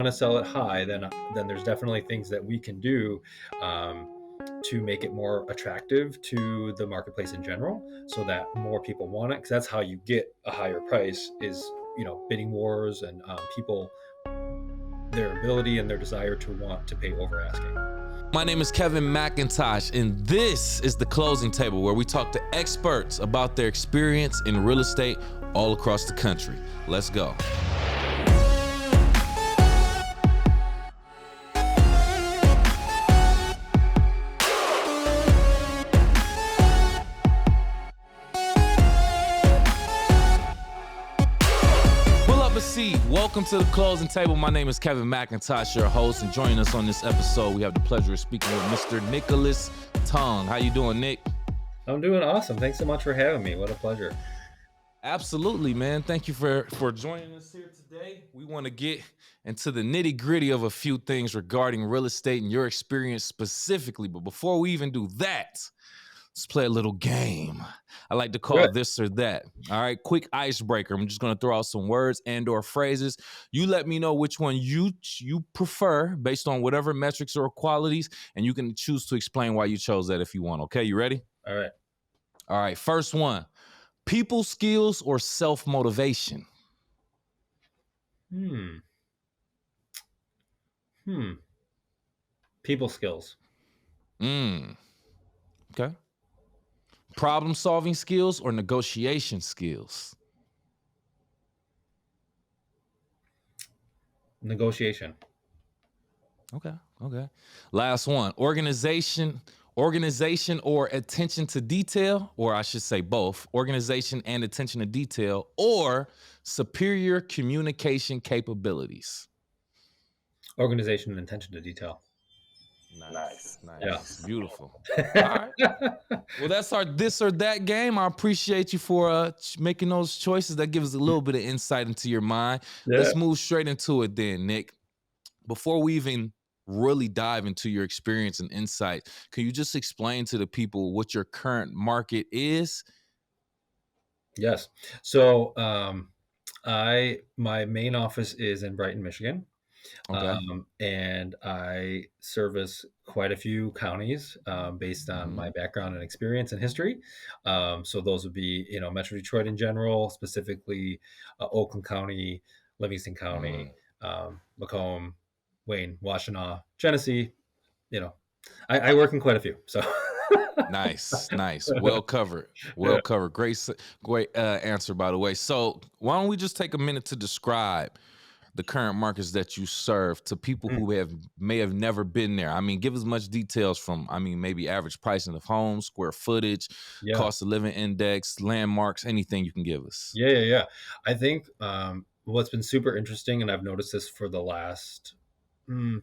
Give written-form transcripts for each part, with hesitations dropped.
to sell it high, then there's definitely things that we can do to make it more attractive to the marketplace in general, so that more people want it. Because that's how you get a higher price is bidding wars and people, their ability and their desire to want to pay over asking. My name is Kevin McIntosh, and this is the Closing Table, where we talk to experts about their experience in real estate all across the country. Let's go. Welcome to the Closing Table. My name is Kevin McIntosh, your host, and joining us on this episode, we have the pleasure of speaking with Mr. Nicholas Tong. How you doing, Nick? I'm doing awesome. Thanks so much for having me. What a pleasure. Absolutely, man. Thank you for joining us here today. We want to get into the nitty-gritty of a few things regarding real estate and your experience specifically. But before we even do that, let's play a little game. I like to call this or that. All right, quick icebreaker. I'm just going to throw out some words and or phrases. You let me know which one you prefer based on whatever metrics or qualities, and you can choose to explain why you chose that if you want. Okay, you ready? All right. All right, first one. People skills or self-motivation? People skills. Okay. Problem-solving skills or negotiation skills? Negotiation. Okay. Last one. Organization or attention to detail, or I should say both, organization and attention to detail, or superior communication capabilities? Organization and attention to detail. Nice. Yeah. Beautiful. All right. Well, that's our this or that game. I appreciate you for making those choices. That gives us a little bit of insight into your mind. Yeah. Let's move straight into it then, Nick. Before we even really dive into your experience and insight, can you just explain to the people what your current market is? Yes. So my main office is in Brighton, Michigan. Okay. And I service quite a few counties based on my background and experience and history. So those would be, Metro Detroit in general, specifically Oakland County, Livingston County, Macomb, Wayne, Washtenaw, Genesee. I work in quite a few. So. Nice. Well covered. Great answer, by the way. So why don't we just take a minute to describe the current markets that you serve to people who may have never been there? I mean, give as much details from, maybe average pricing of homes, square footage, cost of living index, landmarks, anything you can give us. Yeah. I think what's been super interesting, and I've noticed this for the last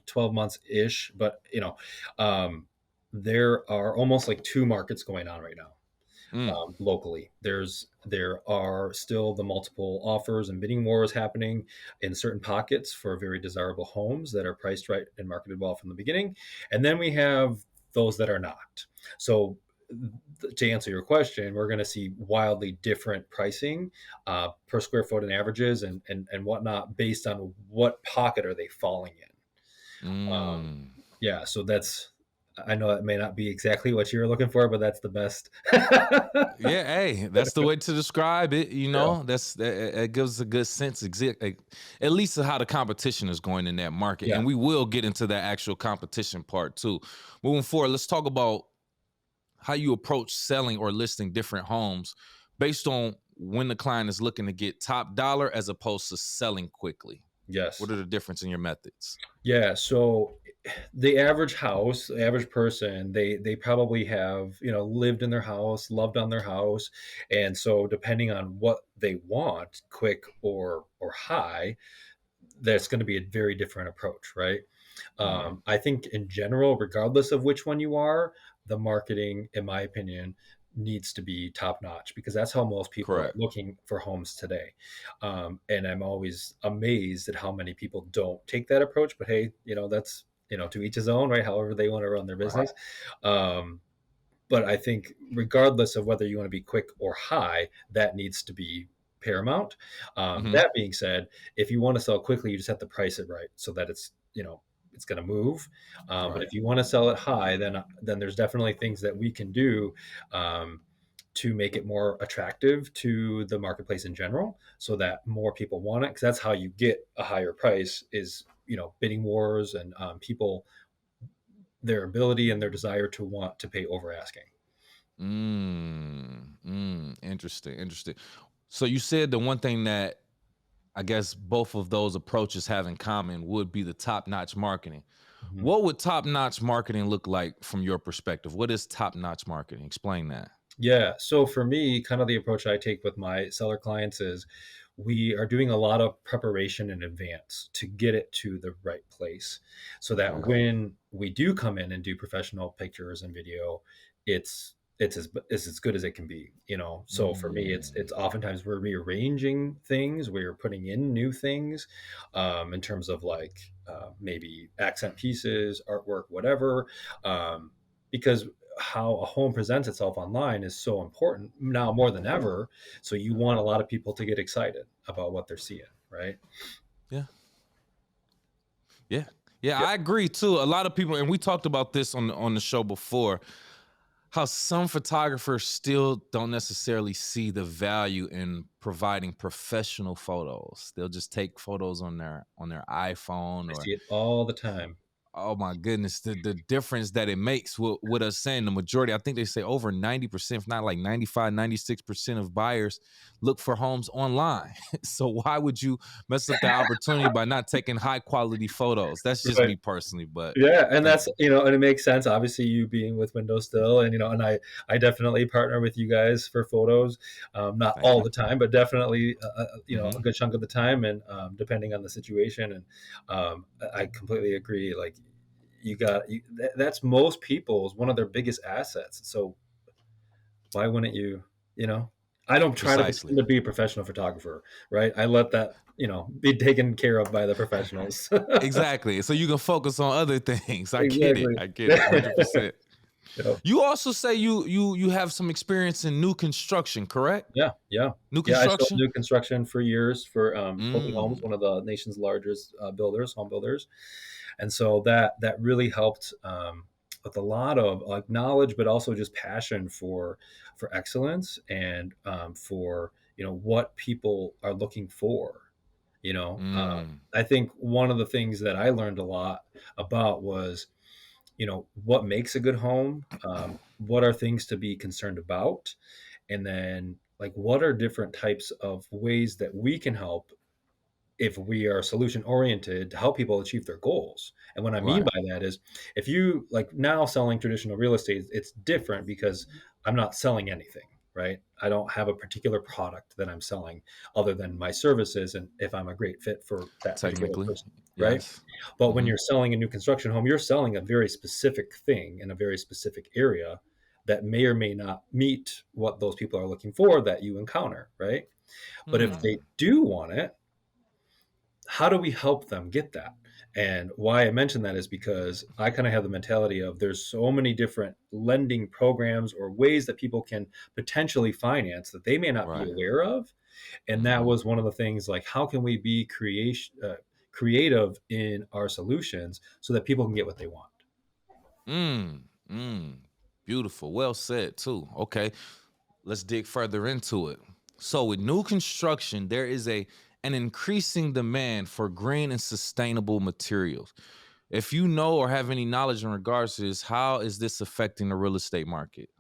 12 months-ish, but, there are almost like two markets going on right now. Locally, there are still the multiple offers and bidding wars happening in certain pockets for very desirable homes that are priced right and marketed well from the beginning, and then we have those that are not. So to answer your question, we're going to see wildly different pricing per square foot and averages and whatnot based on what pocket are they falling in. Yeah, so that's, I know it may not be exactly what you were looking for, but that's the best. Yeah, hey, that's the way to describe it. That gives a good sense, at least of how the competition is going in that market. Yeah. And we will get into that actual competition part too. Moving forward, let's talk about how you approach selling or listing different homes based on when the client is looking to get top dollar as opposed to selling quickly. Yes. What are the difference in your methods? Yeah, so the average house, the average person, they probably have, lived in their house, loved on their house. And so depending on what they want, quick or high, that's going to be a very different approach, right? I think in general, regardless of which one you are, the marketing, in my opinion, needs to be top notch, because that's how most people are looking for homes today. And I'm always amazed at how many people don't take that approach, but hey, that's, to each his own, right? However they want to run their business. But I think regardless of whether you want to be quick or high, that needs to be paramount. Hmm. That being said, if you want to sell quickly, you just have to price it right so that it's, it's going to move. But Right. if you want to sell it high, then there's definitely things that we can do um, to make it more attractive to the marketplace in general, so that more people want it. Because that's how you get a higher price is, bidding wars and people, their ability and their desire to want to pay over asking. Interesting. Interesting. So you said the one thing that I guess both of those approaches have in common would be the top-notch marketing. Mhm. What would top-notch marketing look like from your perspective? What is top-notch marketing? Explain that. Yeah. So for me, kind of the approach I take with my seller clients is we are doing a lot of preparation in advance to get it to the right place so that Okay. when we do come in and do professional pictures and video, it's as good as it can be, So for me, it's Mm, oftentimes we're rearranging things, we're putting in new things, in terms of like maybe accent pieces, artwork, whatever, because how a home presents itself online is so important now more than ever. So you want a lot of people to get excited about what they're seeing, right? yeah. Yeah. Yeah, Yep. I agree too. A lot of people, and we talked about this on the show before, how some photographers still don't necessarily see the value in providing professional photos. They'll just take photos on their iPhone I or see it all the time. oh my goodness, the difference that it makes with us saying the majority, I think they say over 90%, if not like 95, 96% of buyers look for homes online. So why would you mess up that opportunity by not taking high quality photos? That's just Right. me personally, but Yeah, and thank that's, you. and it makes sense. Obviously, you being with Windows still, and and I definitely partner with you guys for photos, not Thank all you. the time, but definitely, a Hmm. good chunk of the time, and depending on the situation. And I completely agree. Like, that's most people's one of their biggest assets. So why wouldn't you? You know, I don't try to Precisely. pretend to be a professional photographer, right? I let that, be taken care of by the professionals. Exactly. So you can focus on other things. I get it. Exactly. I get it. 100%. Yep. You also say you have some experience in new construction, correct? Yeah, yeah. New Yeah, I sold construction? new construction for years for, Pulte Homes, Mm, one of the nation's largest, home builders, and so that really helped, with a lot of, like, knowledge, but also just passion for excellence and, for, what people are looking for, mm, I think one of the things that I learned a lot about was, what makes a good home, what are things to be concerned about, and then like what are different types of ways that we can help if we are solution oriented to help people achieve their goals. And what I mean right. by that is, if you like now selling traditional real estate, it's different because I'm not selling anything, right? I don't have a particular product that I'm selling other than my services and if I'm a great fit for that particular Technically, person, right? yes. But when Hmm. you're selling a new construction home, you're selling a very specific thing in a very specific area that may or may not meet what those people are looking for that you encounter, right? But if Hmm. they do want it, how do we help them get that? And why I mention that is because I kind of have the mentality of there's so many different lending programs or ways that people can potentially finance that they may not be Right. aware of. And that Hmm. was one of the things, like, how can we be creative in our solutions so that people can get what they want? Mm, mm. Beautiful. Well said, too. Okay. Let's dig further into it. So with new construction, there is an increasing demand for green and sustainable materials. If you know or have any knowledge in regards to this, how is this affecting the real estate market?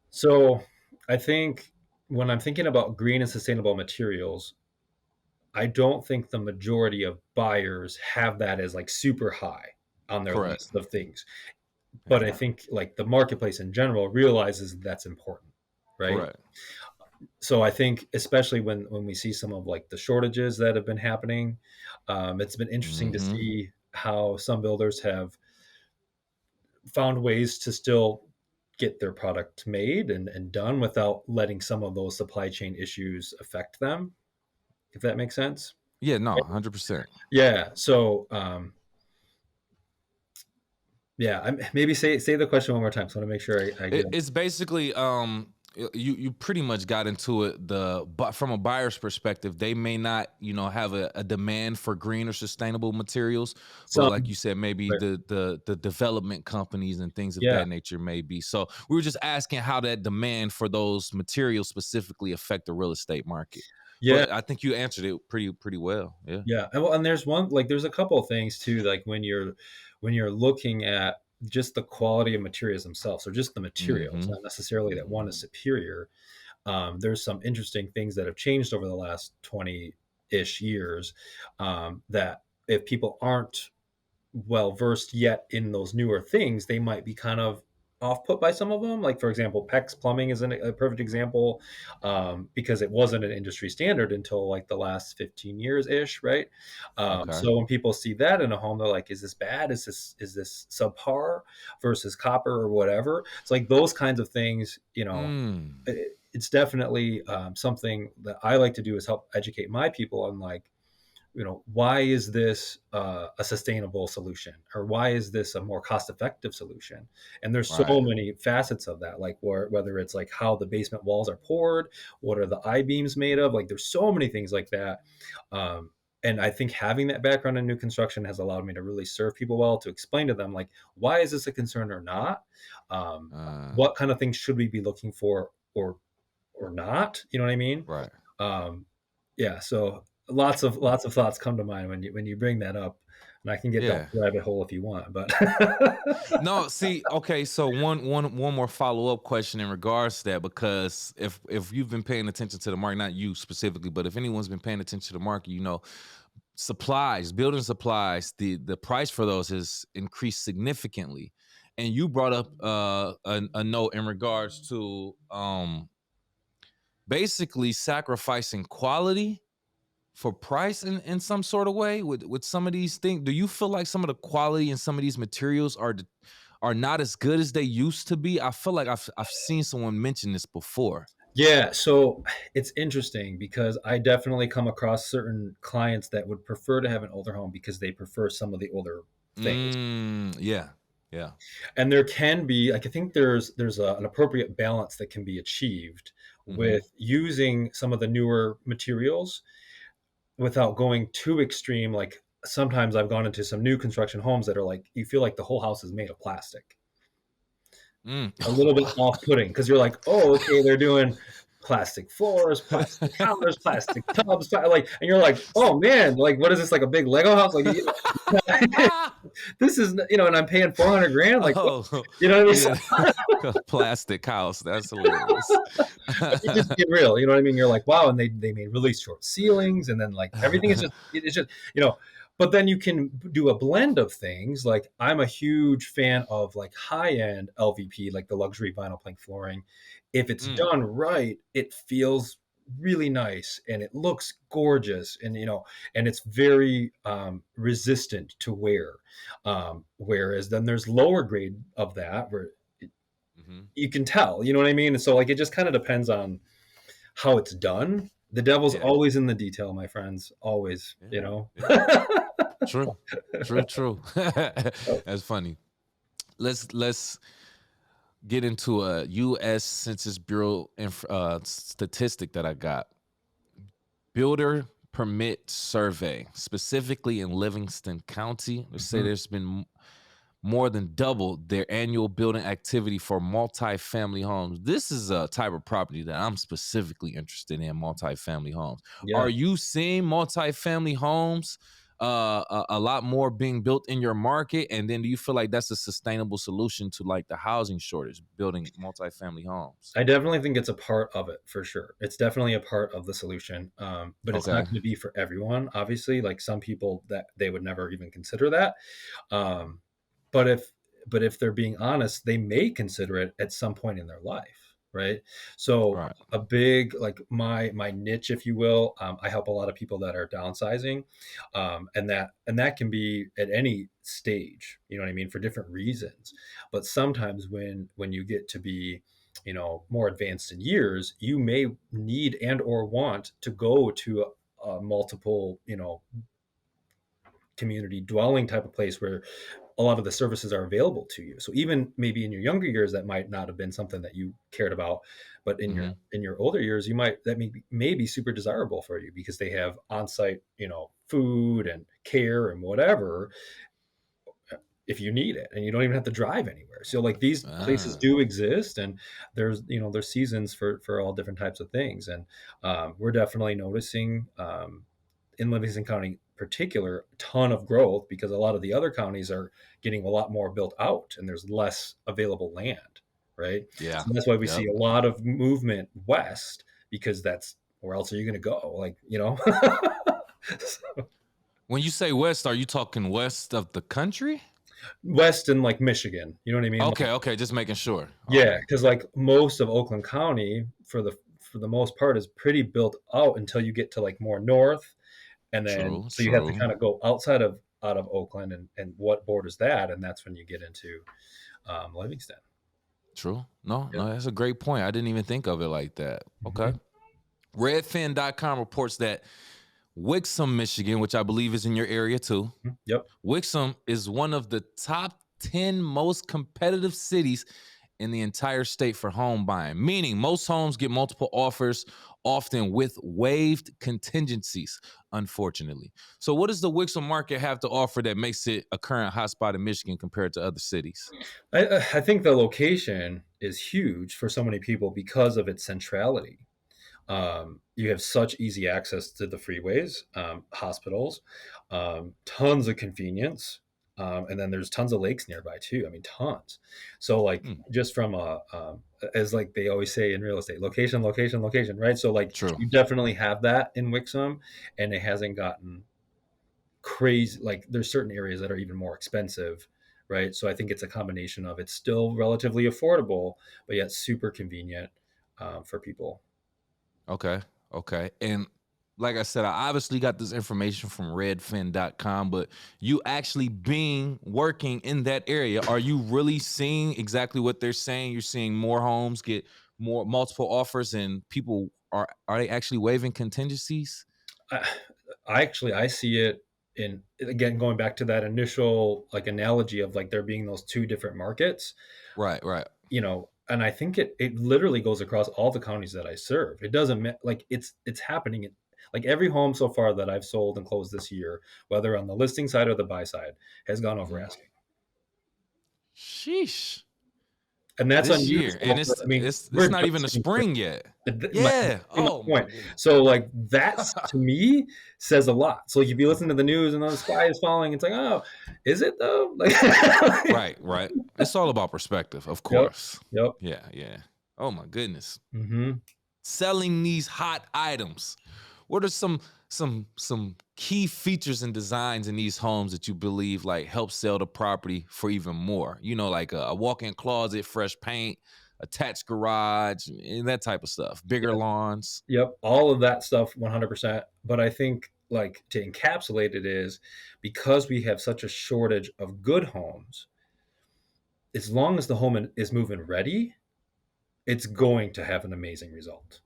So I think when I'm thinking about green and sustainable materials, I don't think the majority of buyers have that as like super high on their Correct. list of things. Yeah. But I think like the marketplace in general realizes that's important, right? Correct. So I think especially when we see some of like the shortages that have been happening, it's been interesting to Hmm. see how some builders have found ways to still get their product made and done without letting some of those supply chain issues affect them, if that makes sense. Yeah, no, 100%. Yeah. So yeah, maybe say the question one more time. So I want to make sure I get it. It's basically you pretty much got into it. But from a buyer's perspective, they may not, have a demand for green or sustainable materials, but like Some you said, maybe right. the development companies and things of Yeah. that nature may be. So we were just asking how that demand for those materials specifically affect the real estate market. Yeah. But I think you answered it pretty well. Yeah. Yeah, and well, and there's one like there's a couple of things too, like when you're looking at just the quality of materials themselves, or just the materials, Mm-hmm. not necessarily that one is Mm-hmm. superior. There's some interesting things that have changed over the last 20-ish years, that if people aren't well versed yet in those newer things, they might be kind of off put by some of them. Like for example, PEX plumbing is a perfect example, because it wasn't an industry standard until like the last 15 years ish, right? Okay. So when people see that in a home, they're like, "Is this bad? Is this subpar versus copper or whatever?" It's like those kinds of things, Mm. it's definitely something that I like to do is help educate my people on like why is this a sustainable solution, or why is this a more cost effective solution? And there's so Right. many facets of that, like whether it's like how the basement walls are poured, what are the I beams made of, like there's so many things like that. And I think having that background in new construction has allowed me to really serve people well, to explain to them like, why is this a concern or not, um, Uh, what kind of things should we be looking for, or not, you know what I mean? right. um, yeah, so lots of thoughts come to mind when you bring that up, and I can get down Yeah. the rabbit hole if you want, but No, see, okay, so one more follow-up question in regards to that, because if you've been paying attention to the market, not you specifically, but if anyone's been paying attention to the market, supplies, building supplies, the price for those has increased significantly. And you brought up a note in regards to basically sacrificing quality for price in some sort of way with some of these things. Do you feel like some of the quality in some of these materials are not as good as they used to be? I feel like I've seen someone mention this before. yeah, so it's interesting because I definitely come across certain clients that would prefer to have an older home because they prefer some of the older things. Yeah. Yeah. And there can be like I think an appropriate balance that can be achieved Hmm. with using some of the newer materials without going too extreme. Like sometimes I've gone into some new construction homes that are like you feel like the whole house is made of plastic. Mm. A little bit off-putting because you're like, oh, okay, they're doing plastic floors, plastic counters, plastic tubs, like, and you're like, oh man, like, what is this, like a big Lego house? Like, this is, and I'm paying 400 grand. Like, what? Oh, You know what I mean? So, yeah. Plastic house. That's hilarious. but you just get real. You know what I mean? You're like, wow, and they made really short ceilings, and then like everything is just it's just But then you can do a blend of things. Like I'm a huge fan of like high end LVP, like the luxury vinyl plank flooring. If it's Mm, done right, it feels really nice and it looks gorgeous, and and it's very resistant to wear. Whereas then there's lower grade of that where mhm. you can tell, you know what I mean? And so like it just kind of depends on how it's done. The devil's Yeah. always in the detail, my friends. Always, Yeah. Yeah. True. True. True. That's funny. Let's get into a U.S. Census Bureau statistic that I got. Builder permit survey, specifically in Livingston County. They say Mhm. there's been more than doubled their annual building activity for multifamily homes. This is a type of property that I'm specifically interested in, multifamily homes. Yeah. Are you seeing multifamily homes a lot more being built in your market? And then do you feel like that's a sustainable solution to like the housing shortage, building multifamily homes? I definitely think it's a part of it for sure. It's definitely a part of the solution, but it's not Okay. going to be for everyone. Obviously, like some people that they would never even consider that. Um, but if they're being honest, they may consider it at some point in their life, right? So Right. a big like my niche, if you will, I help a lot of people that are downsizing, and that can be at any stage. You know what I mean, for different reasons. But sometimes when you get to be more advanced in years, you may need and or want to go to a multiple community dwelling type of place where a lot of the services are available to you. So even maybe in your younger years, that might not have been something that you cared about, but Hmm. in your older years, you might that may be super desirable for you because they have on-site, food and care and whatever if you need it, and you don't even have to drive anywhere. So like these places Ah, do exist, and there's seasons for all different types of things, and we're definitely noticing in Livingston County in particular a ton of growth because a lot of the other counties are getting a lot more built out and there's less available land, right? yeah. So that's why we Yep. see a lot of movement west because that's where else are you going to go? So, When you say west, are you talking west of the country? west in like Michigan, you know what I mean? Okay, okay, just making sure. Yeah, Okay. because like most of Oakland County, for the most part, is pretty built out until you get to like more north, and then True, so you have to true, kind of go outside of out of Oakland and what borders that, and that's when you get into Livingston. true. No, Yep. no, that's a great point. I didn't even think of it like that. Okay. Mhm. Redfin.com reports that Wixom, Michigan, which I believe is in your area too. Mhm. Yep. Wixom is one of the top 10 most competitive cities in the entire state for home buying, meaning most homes get multiple offers, often with waived contingencies, unfortunately. So, what does the Wixom market have to offer that makes it a current hotspot in Michigan compared to other cities? I think the location is huge for so many people because of its centrality. You have such easy access to the freeways, hospitals, tons of convenience, and then there's tons of lakes nearby too. I mean, tons. So like Hmm, just from as like they always say in real estate, location, location, location, right? So like true. you definitely have that in Wixom, and it hasn't gotten crazy. Like there's certain areas that are even more expensive. Right. So I think it's a combination of it's still relatively affordable, but yet super convenient for people. Okay. Okay. And like I said, I obviously got this information from redfin.com, but you actually being working in that area, are you really seeing exactly what they're saying? You're seeing more homes get more multiple offers and people are they actually waiving contingencies? I, I see it in again going back to that initial like analogy of like there being those two different markets, Right, right. and I think it literally goes across all the counties that I serve. It doesn't like it's happening in like every home so far that I've sold and closed this year, whether on the listing side or the buy side, has gone over Mhm. asking. Sheesh. And that's This year. And unusual for, I mean, it's we're not even just the getting started. spring yet. My Yeah. my Oh my point. goodness. So, like, that's to me says a lot. So, like, if you listen to the news and the sky is falling, it's like, "Oh, is it though?" Like Right, right. It's all about perspective, of Yep, course. yep. Yeah, yeah. Oh my goodness. Mhm. Selling these hot items. What are some key features and designs in these homes that you believe like help sell the property for even more? You know, like a walk-in closet, fresh paint, attached garage, and that type of stuff. Bigger Yep, lawns. yep, all of that stuff 100%, but I think, like, to encapsulate it is because we have such a shortage of good homes, as long as the home is move-in ready, it's going to have an amazing result,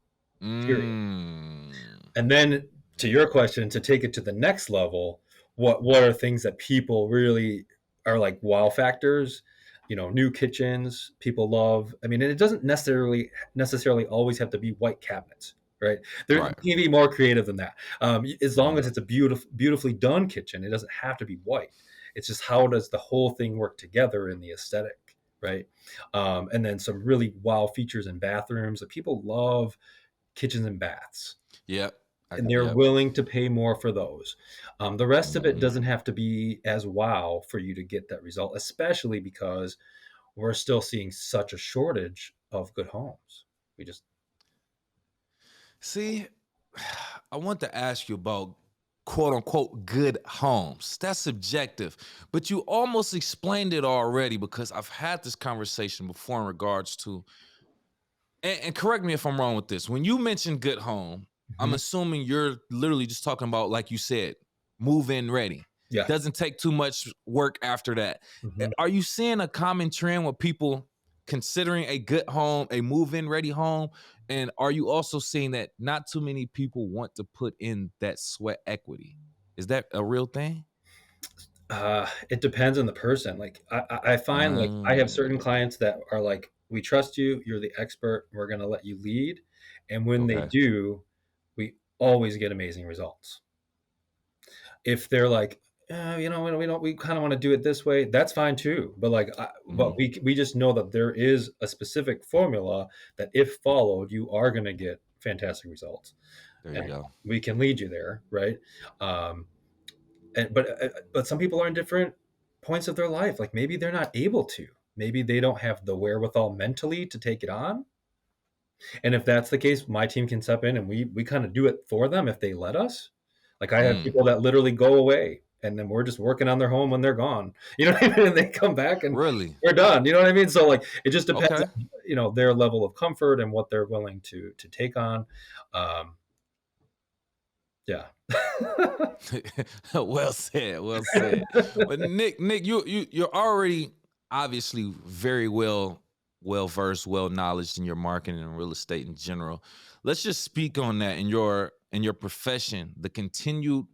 period. Mm. And then to your question, to take it to the next level, what are things that people really are like wow factors? New kitchens, people love. I mean, and it doesn't necessarily always have to be white cabinets, right? There Right. you can be more creative than that. As long Mhm. as it's a beautifully done kitchen, it doesn't have to be white. It's just how does the whole thing work together in the aesthetic, right? And then some really wow features in bathrooms that people love kitchens and baths, Yep. and they're Yep. willing to pay more for those. The rest of it Mhm. doesn't have to be as wow for you to get that result, especially because we're still seeing such a shortage of good homes. We just See, I want to ask you about quote unquote good homes. That's subjective, but you almost explained it already because I've had this conversation before in regards to, and correct me if I'm wrong with this. When you mention good home, I'm Mhm. assuming you're literally just talking about, like you said, move in ready. Yes. Doesn't take too much work after that. Mhm. Are you seeing a common trend with people considering a good home, a move in ready home? And are you also seeing that not too many people want to put in that sweat equity? Is that a real thing? It depends on the person. Like I find like I have certain Mm, clients that are like, we trust you, you're the expert, we're gonna let you lead. And when they okay. do, we always get amazing results. If they're like, we kind of want to do it this way, that's fine too. But like, but Mhm. we just know that there is a specific formula that, if followed, you are going to get fantastic results, There you and go. we can lead you there, right? Um, but some people are in different points of their life. Like maybe they're not able to. Maybe they don't have the wherewithal mentally to take it on. And if that's the case, my team can step in and we kind of do it for them if they let us. Like I have Mm, people that literally go away and then we're just working on their home when they're gone. You know what I mean? And they come back and really? we're done. You know what I mean? So like it just depends Okay. on, their level of comfort and what they're willing to take on. Um, yeah. Well said. Well said. But Nick, you're already obviously very well versed, well knowledge in your marketing and real estate in general. Let's just speak on that in your profession, the continued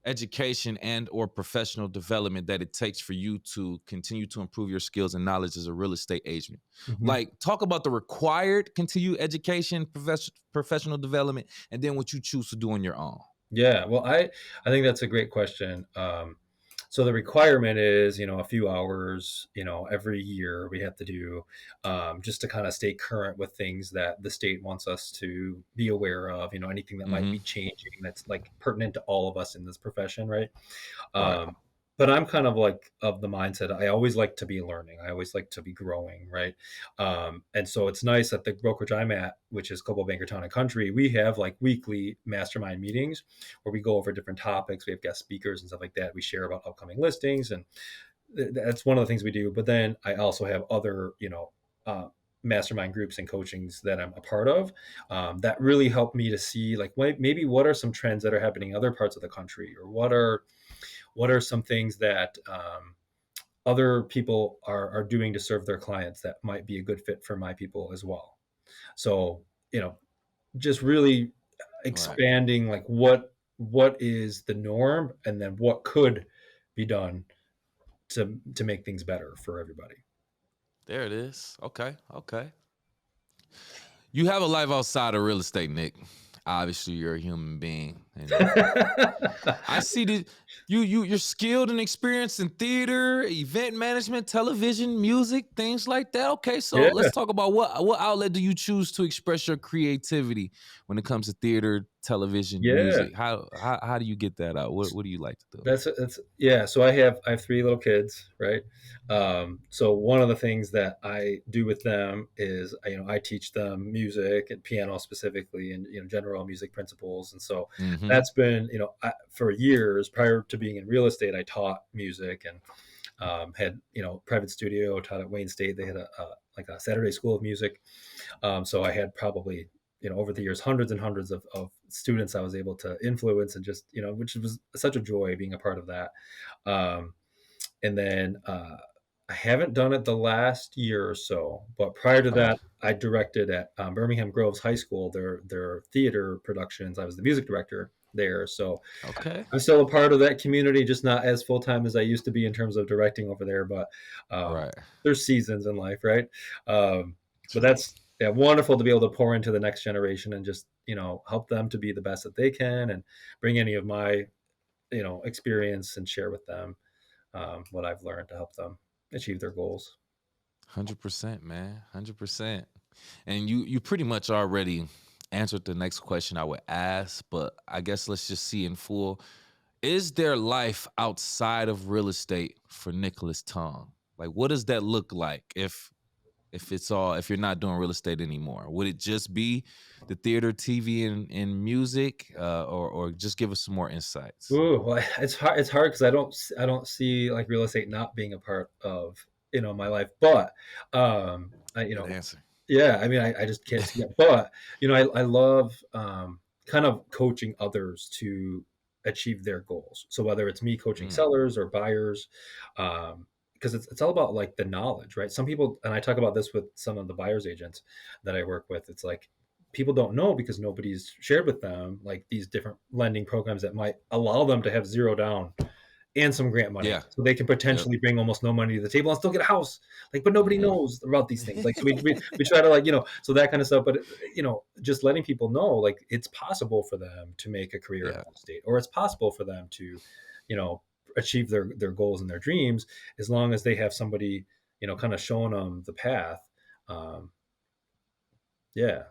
education and or professional development that it takes for you to continue to improve your skills and knowledge as a real estate agent. Mhm. Like talk about the required continued education, professional development, and then what you choose to do on your own. Yeah, well, I think that's a great question. So the requirement is, a few hours, every year we have to do, just to kind of stay current with things that the state wants us to be aware of. Anything that might be Mm-hmm. changing that's like pertinent to all of us in this profession, right? Right. Um, but I'm kind of like of the mindset. I always like to be learning. I always like to be growing, right? And so it's nice that the brokerage I'm at, which is Global Banker Town and Country, we have like weekly mastermind meetings where we go over different topics. We have guest speakers and stuff like that. We share about upcoming listings, and that's one of the things we do. But then I also have other, uh, mastermind groups and coachings that I'm a part of, that really help me to see like maybe what are some trends that are happening in other parts of the country, or what are some things that, other people are doing to serve their clients that might be a good fit for my people as well. So, just really Right. expanding like what is the norm, and then what could be done to make things better for everybody. There it is. Okay. Okay. You have a life outside of real estate, Nick. Obviously, you're a human being, and I see that you're skilled and experienced in theater, event management, television, music, things like that. Okay, so Yeah, let's talk about what outlet do you choose to express your creativity when it comes to theater, television, yeah. music? How do you get that out? What do you like to do? That's yeah. So I have three little kids, right? So one of the things that I do with them is, I teach them music and piano specifically, and general music principles. And so Mm-hmm. that's been, for years prior to being in real estate, I taught music, and had, private studio, taught at Wayne State. They had a like a Saturday school of music. So I had probably, over the years, hundreds and hundreds of students I was able to influence, and just, which was such a joy being a part of that. Um, and then I haven't done it the last year or so, but prior to Right. that, I directed at, Birmingham Groves High School, their theater productions. I was the music director there. So Okay. I'm still a part of that community, just not as full time as I used to be in terms of directing over there. But Right. there's seasons in life, right? But True. that's, yeah, wonderful to be able to pour into the next generation and just, help them to be the best that they can, and bring any of my, experience, and share with them, what I've learned to help them achieve their goals. 100%, man. 100%. And you pretty much already answered the next question I would ask, but I guess let's just see in full. Is there life outside of real estate for Nicholas Tong? Like what does that look like if you're not doing real estate anymore? Would it just be the theater, TV, and music, or just give us some more insights? Ooh, well, it's hard. It's hard because I don't see like real estate not being a part of, my life. But I Good answer. yeah, I mean, I just can't see that. But I love, kind of coaching others to achieve their goals. So whether it's me coaching Mm, sellers or buyers, because it's all about like the knowledge, right? Some people, and I talk about this with some of the buyers agents that I work with. It's like people don't know because nobody's shared with them like these different lending programs that might allow them to have zero down, and some grant money. Yeah. So they can Yep. potentially bring almost no money to the table and still get a house. Like, but nobody Mhm. knows about these things. Like, so we try to, like, so that kind of stuff. But, just letting people know, like, it's possible for them to make a career in Yeah. real estate, or it's possible for them to, you know, achieve their goals and their dreams, as long as they have somebody, kind of showing them the path. Um, yeah.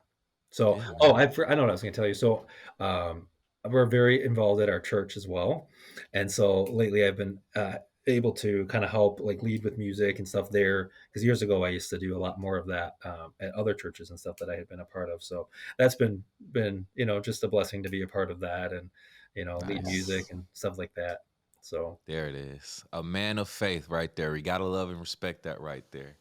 So, Yeah, oh, man. I know what I was gonna tell you. So, we're very involved at our church as well, and so lately I've been, able to kind of help, like, lead with music and stuff there. Because years ago I used to do a lot more of that, at other churches and stuff that I had been a part of. So that's been just a blessing to be a part of that, and lead music Nice. and stuff like that. So There it is. A man of faith right there. We got to love and respect that right there.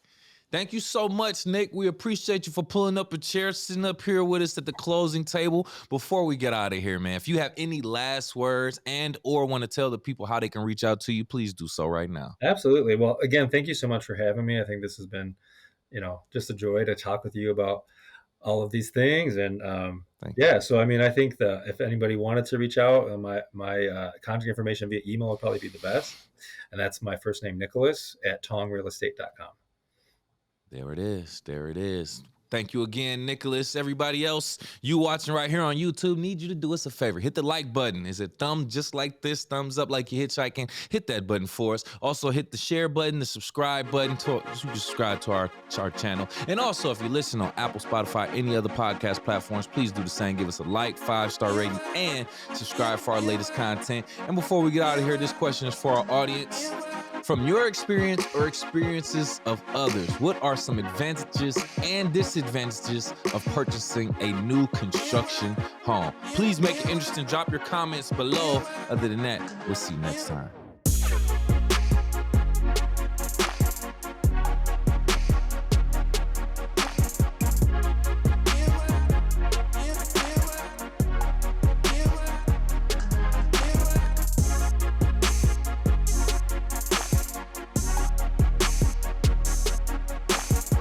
Thank you so much, Nick. We appreciate you for pulling up a chair, sitting up here with us at the closing table. Before we get out of here, man, if you have any last words and or want to tell the people how they can reach out to you, please do so right now. absolutely. Well, again, thank you so much for having me. I think this has been, just a joy to talk with you about all of these things. And Thank you. yeah, so I mean, I think that if anybody wanted to reach out, my contact information via email would probably be the best, and that's my first name, Nicholas, at tongrealestate.com. There it is. There it is. Thank you again, Nicholas. Everybody else, you watching right here on YouTube, need you to do us a favor. Hit the like button. Is it thumb just like this? Thumbs up like you're hitchhiking? Hit that button for us. Also, hit the share button, the subscribe button. You can subscribe to our channel. And also, if you listen on Apple, Spotify, any other podcast platforms, please do the same. Give us a like, 5-star rating, and subscribe for our latest content. And before we get out of here, this question is for our audience. From your experience or experiences of others, what are some advantages and disadvantages of purchasing a new construction home? Please make it interesting. Drop your comments below. Other than that, we'll see you next time.